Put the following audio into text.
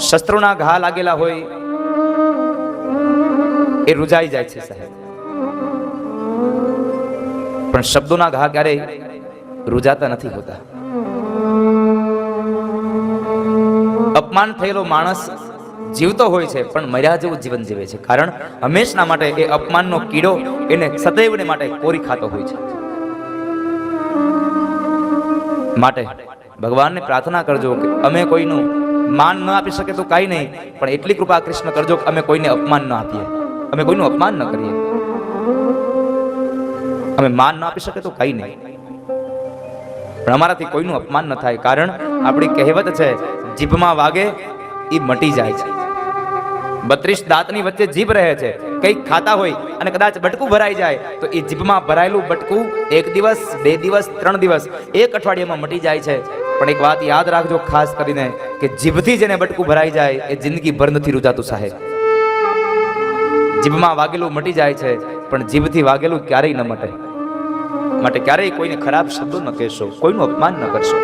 શસ્ત્રોના ઘા લાગેલા હોય એ રૂજાઈ જાય છે સાહેબ, પણ શબ્દોના ઘા ક્યારેય રૂજાતા નથી હોતા. અપમાન થયેલો માણસ જીવતો હોય છે પણ મર્યા જેવું જીવન જીવે છે, કારણ હંમેશના માટે એ અપમાનનો કીડો એને સદૈવને માટે કોરી ખાતો હોય છે. માટે ભગવાનને પ્રાર્થના કરજો કે અમે કોઈનું માન ન આપી શકે તો કાંઈ નહીં, પણ એટલી કૃપા કૃષ્ણ કરજો કે અમે કોઈને અપમાન ન આપીએ, અમે કોઈનું અપમાન ન કરીએ. અમે માન ન આપી શકે તો કાંઈ નહીં, પણ અમારાથી કોઈનું અપમાન ન થાય, કારણ આપણી કહેવત છે જીભમાં વાગે એ મટી જાય છે. 32 દાંતની વચ્ચે જીભ રહે છે. કંઈક ખાતા હોય અને કદાચ બટકું ભરાઈ જાય તો એ જીભમાં ભરાયેલું બટકું 1 દિવસ 2 દિવસ 3 દિવસ 1 અઠવાડિયામાં મટી જાય છે. પણ એક વાત યાદ રાખજો ખાસ કરીને કે જીભથી જેને બટકું ભરાઈ જાય એ જિંદગીભર નથી રૂજાતું સાહેબ. જીભમાં વાગેલું મટી જાય છે પણ જીભથી વાગેલું ક્યારેય ન મટે. માટે ક્યારેય કોઈને ખરાબ શબ્દો ન કહેશો, કોઈનું અપમાન ન કરશો.